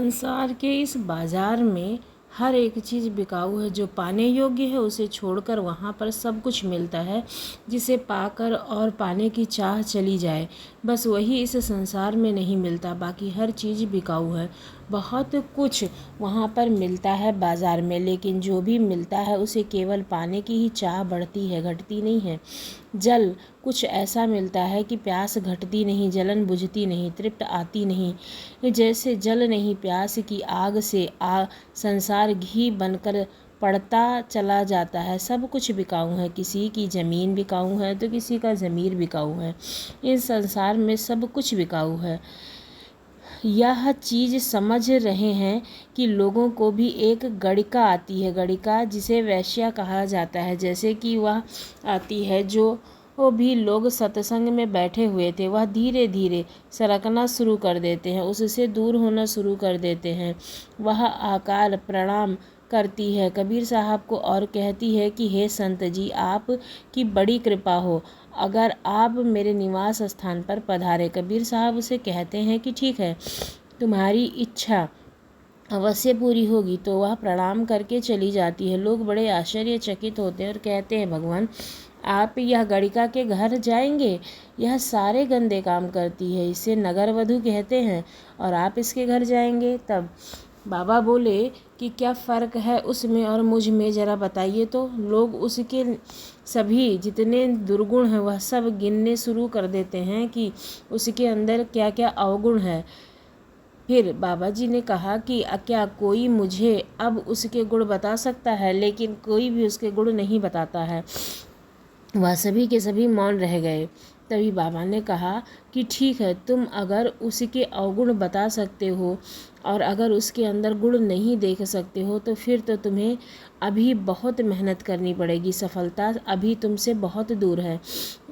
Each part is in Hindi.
संसार के इस बाजार में हर एक चीज़ बिकाऊ है। जो पाने योग्य है उसे छोड़कर वहाँ पर सब कुछ मिलता है जिसे पाकर और पाने की चाह चली जाए। बस वही इस संसार में नहीं मिलता, बाकी हर चीज़ बिकाऊ है। बहुत कुछ वहाँ पर मिलता है बाज़ार में, लेकिन जो भी मिलता है उसे केवल पाने की ही चाह बढ़ती है, घटती नहीं है। जल कुछ ऐसा मिलता है कि प्यास घटती नहीं, जलन बुझती नहीं, तृप्त आती नहीं। जैसे जल नहीं प्यास की आग से संसार घी बनकर पड़ता चला जाता है। सब कुछ बिकाऊ है। किसी की ज़मीन बिकाऊ है तो किसी का ज़मीर बिकाऊ है। इस संसार में सब कुछ बिकाऊ है। यह चीज़ समझ रहे हैं कि लोगों को भी एक गणिका आती है, गणिका जिसे वैश्या कहा जाता है। जैसे कि वह आती है जो वो भी लोग सत्संग में बैठे हुए थे, वह धीरे धीरे सरकना शुरू कर देते हैं, उससे दूर होना शुरू कर देते हैं। वह आकार प्रणाम करती है कबीर साहब को और कहती है कि हे संत जी, आप की बड़ी कृपा हो, अगर आप मेरे निवास स्थान पर पधारे। कबीर साहब उसे कहते हैं कि ठीक है, तुम्हारी इच्छा अवश्य पूरी होगी। तो वह प्रणाम करके चली जाती है। लोग बड़े आश्चर्यचकित होते हैं और कहते हैं, भगवान आप यह गणिका के घर जाएंगे? यह सारे गंदे काम करती है, इसे नगर वधू कहते हैं, और आप इसके घर जाएंगे? तब बाबा बोले कि क्या फ़र्क है उसमें और मुझ में, ज़रा बताइए तो। लोग उसके सभी जितने दुर्गुण हैं वह सब गिनने शुरू कर देते हैं कि उसके अंदर क्या क्या अवगुण है। फिर बाबा जी ने कहा कि क्या कोई मुझे अब उसके गुण बता सकता है? लेकिन कोई भी उसके गुण नहीं बताता है। वह सभी के सभी मौन रह गए। तभी बाबा ने कहा कि ठीक है, तुम अगर उसके अवगुण बता सकते हो और अगर उसके अंदर गुण नहीं देख सकते हो तो फिर तो तुम्हें अभी बहुत मेहनत करनी पड़ेगी, सफलता अभी तुमसे बहुत दूर है।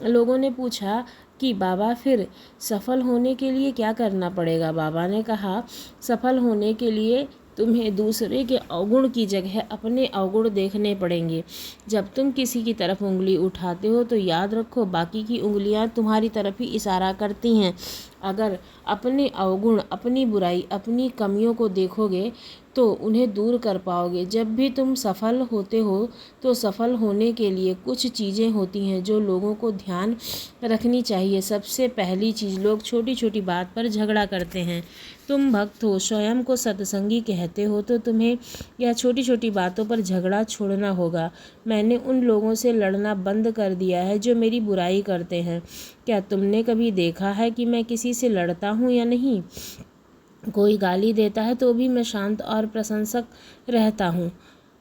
लोगों ने पूछा कि बाबा फिर सफल होने के लिए क्या करना पड़ेगा? बाबा ने कहा, सफल होने के लिए तुम्हें दूसरे के अवगुण की जगह अपने अवगुण देखने पड़ेंगे। जब तुम किसी की तरफ उंगली उठाते हो तो याद रखो बाकी की उंगलियां तुम्हारी तरफ ही इशारा करती हैं। अगर अपने अवगुण, अपनी बुराई, अपनी कमियों को देखोगे तो उन्हें दूर कर पाओगे। जब भी तुम सफल होते हो तो सफल होने के लिए कुछ चीज़ें होती हैं जो लोगों को ध्यान रखनी चाहिए। सबसे पहली चीज़, लोग छोटी छोटी बात पर झगड़ा करते हैं। तुम भक्त हो, स्वयं को सत्संगी कहते हो, तो तुम्हें यह छोटी छोटी बातों पर झगड़ा छोड़ना होगा। मैंने उन लोगों से लड़ना बंद कर दिया है जो मेरी बुराई करते हैं। क्या तुमने कभी देखा है कि मैं किसी से लड़ता हूँ या नहीं? कोई गाली देता है तो भी मैं शांत और प्रशंसक रहता हूँ।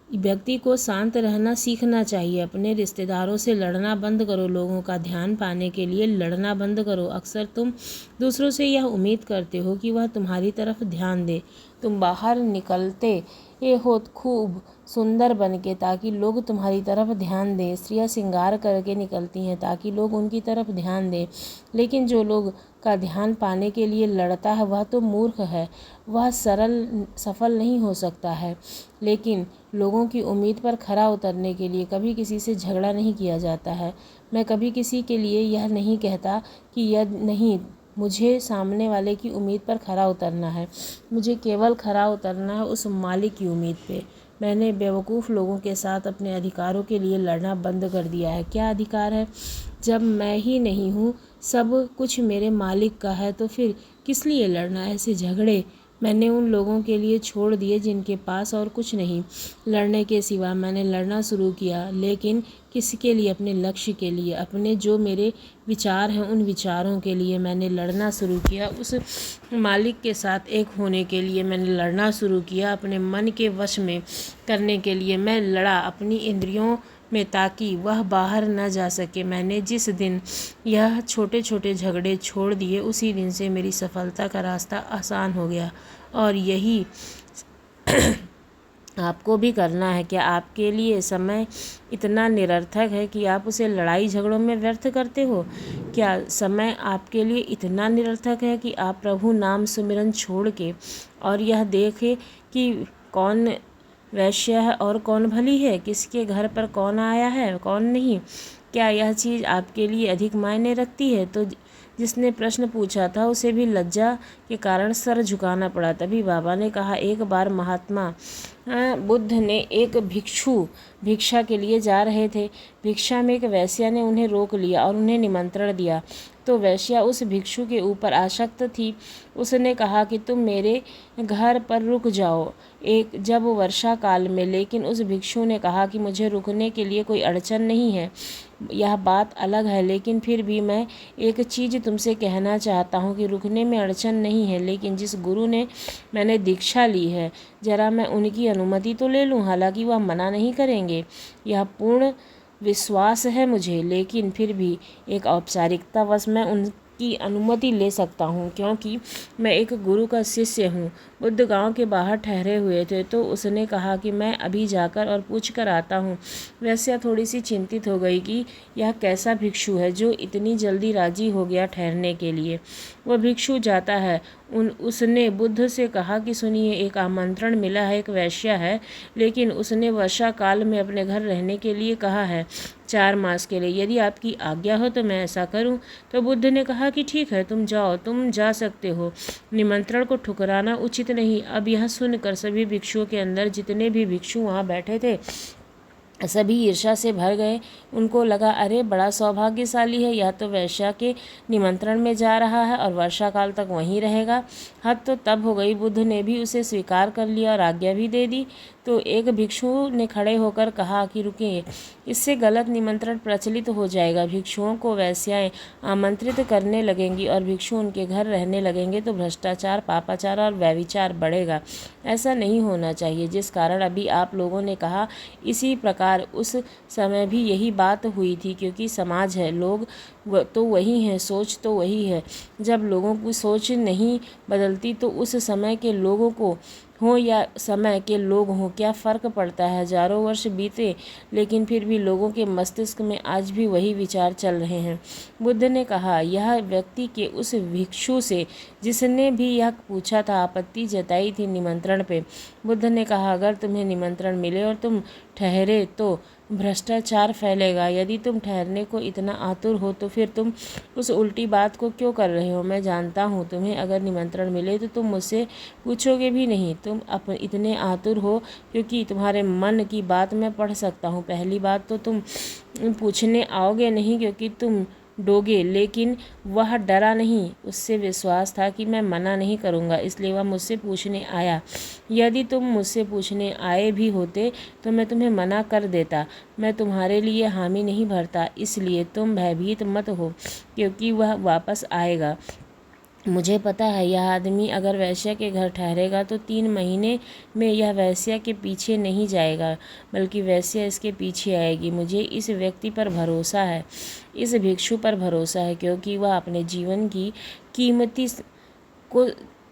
व्यक्ति को शांत रहना सीखना चाहिए। अपने रिश्तेदारों से लड़ना बंद करो, लोगों का ध्यान पाने के लिए लड़ना बंद करो। अक्सर तुम दूसरों से यह उम्मीद करते हो कि वह तुम्हारी तरफ ध्यान दे। तुम बाहर निकलते हो खूब सुंदर बन के ताकि लोग तुम्हारी तरफ ध्यान दें। स्त्रियाँ श्रृंगार करके निकलती हैं ताकि लोग उनकी तरफ ध्यान दें, लेकिन जो लोग का ध्यान पाने के लिए लड़ता है वह तो मूर्ख है, वह सफल नहीं हो सकता है। लेकिन लोगों की उम्मीद पर खरा उतरने के लिए कभी किसी से झगड़ा नहीं किया जाता है। मैं कभी किसी के लिए यह नहीं कहता कि यह नहीं, मुझे सामने वाले की उम्मीद पर खरा उतरना है। मुझे केवल खरा उतरना है उस मालिक की उम्मीद पे। मैंने बेवकूफ़ लोगों के साथ अपने अधिकारों के लिए लड़ना बंद कर दिया है। क्या अधिकार है? जब मैं ही नहीं हूँ, सब कुछ मेरे मालिक का है, तो फिर किस लिए लड़ना? ऐसे झगड़े मैंने उन लोगों के लिए छोड़ दिए जिनके पास और कुछ नहीं लड़ने के सिवा। मैंने लड़ना शुरू किया, लेकिन किसके लिए? अपने लक्ष्य के लिए, अपने जो मेरे विचार हैं उन विचारों के लिए मैंने लड़ना शुरू किया। उस मालिक के साथ एक होने के लिए मैंने लड़ना शुरू किया। अपने मन के वश में करने के लिए मैं लड़ा, अपनी इंद्रियों में, ताकि वह बाहर न जा सके। मैंने जिस दिन यह छोटे छोटे झगड़े छोड़ दिए उसी दिन से मेरी सफलता का रास्ता आसान हो गया। और यही आपको भी करना है। क्या आपके लिए समय इतना निरर्थक है कि आप उसे लड़ाई झगड़ों में व्यर्थ करते हो? क्या समय आपके लिए इतना निरर्थक है कि आप प्रभु नाम सुमिरन छोड़ के और यह देखें कि कौन वैश्य है और कौन भली है, किसके घर पर कौन आया है कौन नहीं? क्या यह चीज़ आपके लिए अधिक मायने रखती है? तो जिसने प्रश्न पूछा था उसे भी लज्जा के कारण सर झुकाना पड़ा। तभी बाबा ने कहा, एक बार महात्मा बुद्ध ने एक भिक्षु भिक्षा के लिए जा रहे थे। भिक्षा में एक वेश्या ने उन्हें रोक लिया और उन्हें निमंत्रण दिया। तो वेश्या उस भिक्षु के ऊपर आसक्त थी। उसने कहा कि तुम मेरे घर पर रुक जाओ जब वर्षा काल में। लेकिन उस भिक्षु ने कहा कि मुझे रुकने के लिए कोई अड़चन नहीं है, यह बात अलग है, लेकिन फिर भी मैं एक चीज़ तुमसे कहना चाहता हूँ कि रुकने में अड़चन नहीं है, लेकिन जिस गुरु ने मैंने दीक्षा ली है, जरा मैं उनकी अनुमति तो ले लूँ। हालांकि वह मना नहीं करेंगे, यह पूर्ण विश्वास है मुझे, लेकिन फिर भी एक औपचारिकतावश मैं उनकी अनुमति ले सकता हूँ, क्योंकि मैं एक गुरु का शिष्य हूँ। बुद्ध गांव के बाहर ठहरे हुए थे, तो उसने कहा कि मैं अभी जाकर और पूछ कर आता हूँ। वैसे थोड़ी सी चिंतित हो गई कि यह कैसा भिक्षु है जो इतनी जल्दी राजी हो गया ठहरने के लिए। वह भिक्षु जाता है। उसने बुद्ध से कहा कि सुनिए, एक आमंत्रण मिला है, एक वेश्या है, लेकिन उसने वर्षा काल में अपने घर रहने के लिए कहा है, 4 मास के लिए। यदि आपकी आज्ञा हो तो मैं ऐसा करूं। तो बुद्ध ने कहा कि ठीक है, तुम जाओ, तुम जा सकते हो, निमंत्रण को ठुकराना उचित नहीं। अब यह सुनकर सभी भिक्षुओं के अंदर जितने भी भिक्षु वहाँ बैठे थे सभी ईर्ष्या से भर गए। उनको लगा, अरे बड़ा सौभाग्यशाली है, यह तो वेश्या के निमंत्रण में जा रहा है और वर्षा काल तक वहीं रहेगा। हद तो तब हो गई, बुद्ध ने भी उसे स्वीकार कर लिया और आज्ञा भी दे दी। तो एक भिक्षु ने खड़े होकर कहा कि रुकिए, इससे गलत निमंत्रण प्रचलित हो जाएगा। भिक्षुओं को वेश्याएं आमंत्रित करने लगेंगी और भिक्षु उनके घर रहने लगेंगे तो भ्रष्टाचार, पापाचार और व्यभिचार बढ़ेगा। ऐसा नहीं होना चाहिए। जिस कारण अभी आप लोगों ने कहा, इसी प्रकार उस समय भी यही बात हुई थी, क्योंकि समाज है, लोग तो वही हैं, सोच तो वही है। जब लोगों की सोच नहीं बदलती तो उस समय के लोगों को हों या समय के लोग हों, क्या फ़र्क पड़ता है। हजारों वर्ष बीते, लेकिन फिर भी लोगों के मस्तिष्क में आज भी वही विचार चल रहे हैं। बुद्ध ने कहा, यह व्यक्ति के उस भिक्षु से जिसने भी यह पूछा था आपत्ति जताई थी निमंत्रण पे। बुद्ध ने कहा, अगर तुम्हें निमंत्रण मिले और तुम ठहरे तो भ्रष्टाचार फैलेगा। यदि तुम ठहरने को इतना आतुर हो तो फिर तुम उस उल्टी बात को क्यों कर रहे हो। मैं जानता हूँ, तुम्हें अगर निमंत्रण मिले तो तुम मुझसे पूछोगे भी नहीं। तुम इतने आतुर हो क्योंकि तुम्हारे मन की बात मैं पढ़ सकता हूँ। पहली बात तो तुम पूछने आओगे नहीं क्योंकि तुम डोगे, लेकिन वह डरा नहीं, उससे विश्वास था कि मैं मना नहीं करूँगा, इसलिए वह मुझसे पूछने आया। यदि तुम मुझसे पूछने आए भी होते तो मैं तुम्हें मना कर देता। मैं तुम्हारे लिए हामी नहीं भरता, इसलिए तुम भयभीत मत हो, क्योंकि वह वापस आएगा। मुझे पता है, यह आदमी अगर वेश्या के घर ठहरेगा तो 3 महीने में यह वेश्या के पीछे नहीं जाएगा, बल्कि वेश्या इसके पीछे आएगी। मुझे इस व्यक्ति पर भरोसा है, इस भिक्षु पर भरोसा है, क्योंकि वह अपने जीवन की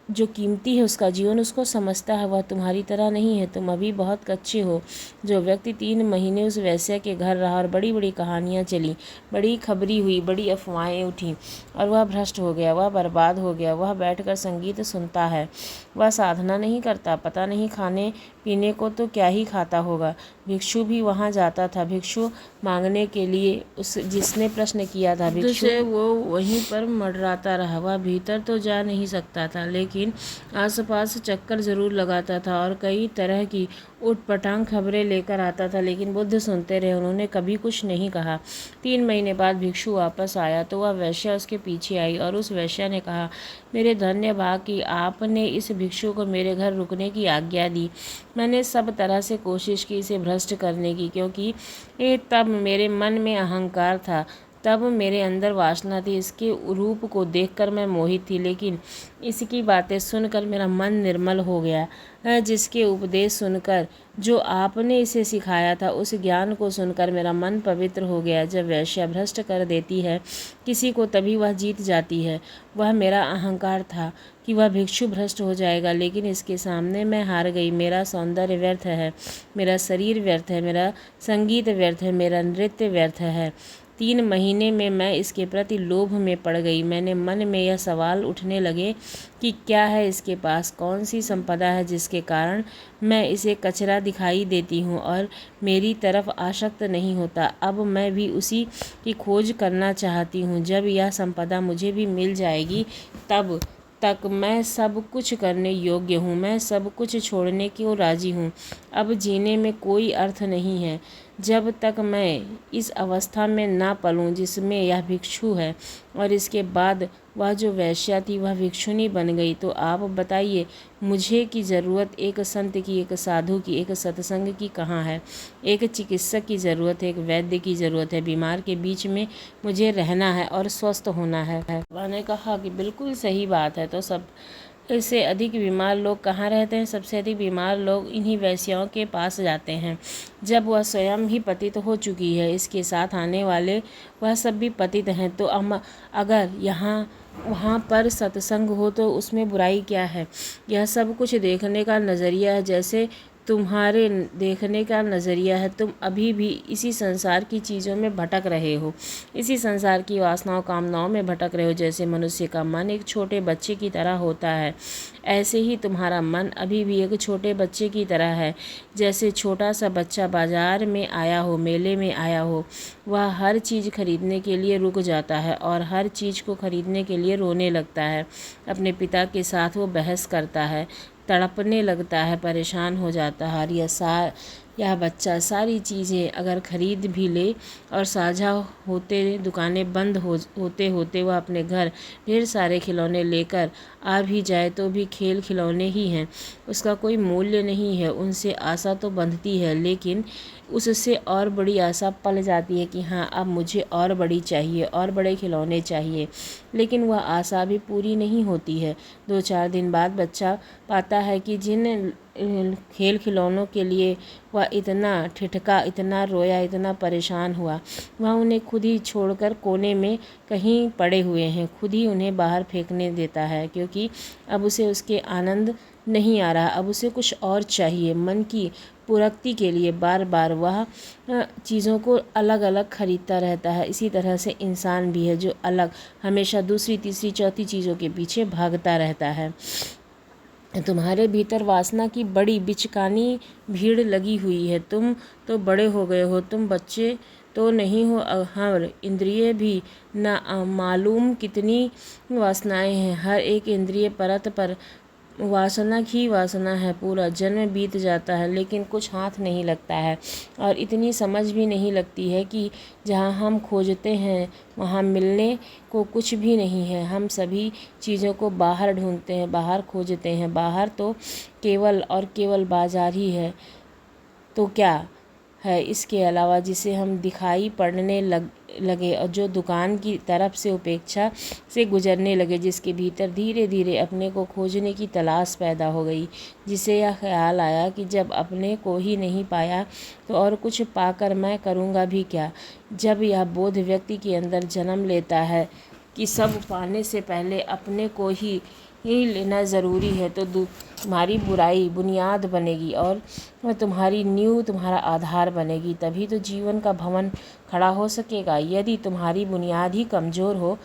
जो कीमती है उसका जीवन उसको समझता है। वह तुम्हारी तरह नहीं है, तुम अभी बहुत कच्चे हो। जो व्यक्ति 3 महीने उस वेश्या के घर रहा और बड़ी बड़ी कहानियाँ चली, बड़ी खबरी हुई, बड़ी अफवाहें उठी और वह भ्रष्ट हो गया, वह बर्बाद हो गया। वह बैठकर संगीत सुनता है, वह साधना नहीं करता। पता नहीं खाने पीने को तो क्या ही खाता होगा। भिक्षु भी वहाँ जाता था, भिक्षु मांगने के लिए। उस जिसने प्रश्न किया था भिक्षु से, वो वहीं पर मडराता रहा। वह भीतर तो जा नहीं सकता था, लेकिन आसपास चक्कर जरूर लगाता था और कई तरह की उटपटांग खबरें लेकर आता था, लेकिन बुद्ध सुनते रहे, उन्होंने कभी कुछ नहीं कहा। 3 महीने बाद भिक्षु वापस आया तो वह वेश्या उसके पीछे आई और उस वेश्या ने कहा, मेरे धन्य भाग कि आपने इस भिक्षु को मेरे घर रुकने की आज्ञा दी। मैंने सब तरह से कोशिश की इसे भ्रष्ट करने की, क्योंकि तब मेरे मन में अहंकार था, तब मेरे अंदर वासना थी। इसके रूप को देखकर मैं मोहित थी, लेकिन इसकी बातें सुनकर मेरा मन निर्मल हो गया। जिसके उपदेश सुनकर, जो आपने इसे सिखाया था, उस ज्ञान को सुनकर मेरा मन पवित्र हो गया। जब वेश्या भ्रष्ट कर देती है किसी को, तभी वह जीत जाती है। वह मेरा अहंकार था कि वह भिक्षु भ्रष्ट हो जाएगा, लेकिन इसके सामने मैं हार गई। मेरा सौंदर्य व्यर्थ है, मेरा शरीर व्यर्थ है, मेरा संगीत व्यर्थ है, मेरा नृत्य व्यर्थ है। 3 महीने में मैं इसके प्रति लोभ में पड़ गई। मैंने मन में यह सवाल उठने लगे कि क्या है इसके पास, कौन सी संपदा है जिसके कारण मैं इसे कचरा दिखाई देती हूँ और मेरी तरफ आसक्त नहीं होता। अब मैं भी उसी की खोज करना चाहती हूँ। जब यह संपदा मुझे भी मिल जाएगी तब तक मैं सब कुछ करने योग्य हूँ। मैं सब कुछ छोड़ने को राजी हूँ। अब जीने में कोई अर्थ नहीं है जब तक मैं इस अवस्था में ना पलूँ जिसमें यह भिक्षु है। और इसके बाद वह जो वेश्या थी वह भिक्षुनी बन गई। तो आप बताइए, मुझे की ज़रूरत एक संत की, एक साधु की, एक सत्संग की कहाँ है? एक चिकित्सक की ज़रूरत है, एक वैद्य की ज़रूरत है। बीमार के बीच में मुझे रहना है और स्वस्थ होना है। मैंने कहा कि बिल्कुल सही बात है। तो सब इससे अधिक बीमार लोग कहाँ रहते हैं? सबसे अधिक बीमार लोग इन्हीं वेश्याओं के पास जाते हैं जब वह स्वयं ही पतित हो चुकी है। इसके साथ आने वाले वह सब भी पतित हैं। तो अगर यहाँ वहाँ पर सत्संग हो तो उसमें बुराई क्या है? यह सब कुछ देखने का नज़रिया है, जैसे तुम्हारे देखने का नज़रिया है। तुम अभी भी इसी संसार की चीज़ों में भटक रहे हो, इसी संसार की वासनाओं कामनाओं में भटक रहे हो। जैसे मनुष्य का मन एक छोटे बच्चे की तरह होता है, ऐसे ही तुम्हारा मन अभी भी एक छोटे बच्चे की तरह है। जैसे छोटा सा बच्चा बाज़ार में आया हो, मेले में आया हो, वह हर चीज़ खरीदने के लिए रुक जाता है और हर चीज़ को खरीदने के लिए रोने लगता है। अपने पिता के साथ वो बहस करता है, तड़पने लगता है, परेशान हो जाता है। और यह बच्चा सारी चीज़ें अगर खरीद भी ले और साझा होते दुकानें बंद होते होते वह अपने घर ढेर सारे खिलौने लेकर आ भी जाए तो भी खेल खिलौने ही हैं, उसका कोई मूल्य नहीं है। उनसे आशा तो बंधती है, लेकिन उससे और बड़ी आशा पल जाती है कि हाँ, अब मुझे और बड़ी चाहिए, और बड़े खिलौने चाहिए। लेकिन वह आशा भी पूरी नहीं होती है। 2-4 दिन बाद बच्चा पाता है कि जिन खेल खिलौनों के लिए वह इतना ठिठका, इतना रोया, इतना परेशान हुआ, वह उन्हें खुद ही छोड़कर कोने में कहीं पड़े हुए हैं। खुद ही उन्हें बाहर फेंकने देता है, क्योंकि अब उसे उसके आनंद नहीं आ रहा। अब उसे कुछ और चाहिए। मन की पूर्ति के लिए बार बार वह चीज़ों को अलग अलग खरीदता रहता है। इसी तरह से इंसान भी है, जो अलग हमेशा दूसरी, तीसरी, चौथी चीज़ों के पीछे भागता रहता है। तुम्हारे भीतर वासना की बड़ी बिचकानी भीड़ लगी हुई है। तुम तो बड़े हो गए हो, तुम बच्चे तो नहीं हो। हर इंद्रिय भी ना मालूम कितनी वासनाएं हैं। हर एक इंद्रिय परत पर वासना ही वासना है। पूरा जन्म बीत जाता है लेकिन कुछ हाथ नहीं लगता है। और इतनी समझ भी नहीं लगती है कि जहाँ हम खोजते हैं वहाँ मिलने को कुछ भी नहीं है। हम सभी चीज़ों को बाहर ढूंढते हैं, बाहर खोजते हैं। बाहर तो केवल और केवल बाजार ही है। तो क्या है इसके अलावा जिसे हम दिखाई पड़ने लगे और जो दुकान की तरफ से उपेक्षा से गुजरने लगे, जिसके भीतर धीरे धीरे अपने को खोजने की तलाश पैदा हो गई, जिसे यह ख्याल आया कि जब अपने को ही नहीं पाया तो और कुछ पाकर मैं करूँगा भी क्या। जब यह बोध व्यक्ति के अंदर जन्म लेता है कि सब पाने से पहले अपने को ही लेना ज़रूरी है, तो तुम्हारी बुराई बुनियाद बनेगी और तुम्हारी नींव तुम्हारा आधार बनेगी। तभी तो जीवन का भवन खड़ा हो सकेगा। यदि तुम्हारी बुनियाद ही कमज़ोर हो,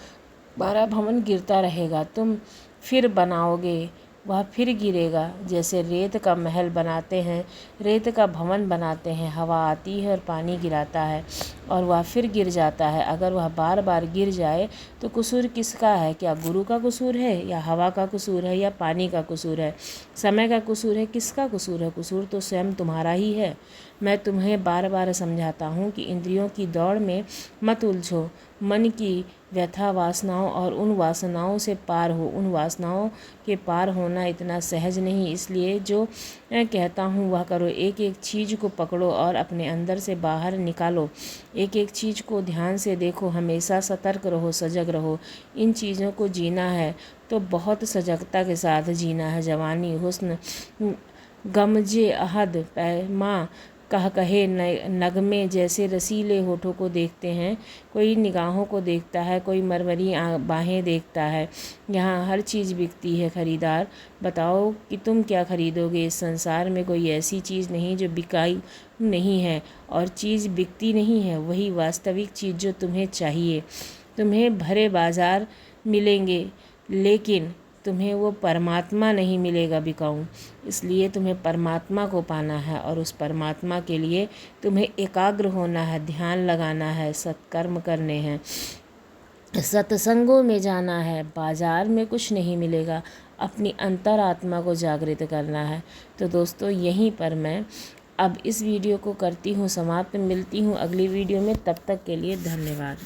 तुम्हारा भवन गिरता रहेगा। तुम फिर बनाओगे, वह फिर गिरेगा। जैसे रेत का महल बनाते हैं, रेत का भवन बनाते हैं, हवा आती है और पानी गिराता है और वह फिर गिर जाता है। अगर वह बार बार गिर जाए तो कसूर किसका है? क्या गुरु का कसूर है, या हवा का कसूर है, या पानी का कसूर है, समय का कसूर है? किसका कसूर है? कसूर तो स्वयं तुम्हारा ही है। मैं तुम्हें बार बार समझाता हूँ कि इंद्रियों की दौड़ में मत उलझो। मन की व्यथा वासनाओं और उन वासनाओं से पार हो। उन वासनाओं के पार होना इतना सहज नहीं, इसलिए जो कहता हूँ वह करो। एक एक चीज़ को पकड़ो और अपने अंदर से बाहर निकालो। एक एक चीज़ को ध्यान से देखो। हमेशा सतर्क रहो, सजग रहो। इन चीज़ों को जीना है तो बहुत सजगता के साथ जीना है। जवानी, हुस्न, गमजे, अहद, पैमा, कह कहे नगमे जैसे रसीले होठों को देखते हैं। कोई निगाहों को देखता है, कोई मरमरी बाहें देखता है। यहाँ हर चीज़ बिकती है खरीदार, बताओ कि तुम क्या खरीदोगे। इस संसार में कोई ऐसी चीज़ नहीं जो बिकाई नहीं है, और चीज़ बिकती नहीं है वही वास्तविक चीज़ जो तुम्हें चाहिए। तुम्हें भरे बाज़ार मिलेंगे, लेकिन तुम्हें वो परमात्मा नहीं मिलेगा बिकाऊ। इसलिए तुम्हें परमात्मा को पाना है, और उस परमात्मा के लिए तुम्हें एकाग्र होना है, ध्यान लगाना है, सत्कर्म करने हैं, सत्संगों में जाना है। बाज़ार में कुछ नहीं मिलेगा, अपनी अंतरात्मा को जागृत करना है। तो दोस्तों, यहीं पर मैं अब इस वीडियो को करती हूँ समाप्त। मिलती हूँ अगली वीडियो में, तब तक के लिए धन्यवाद।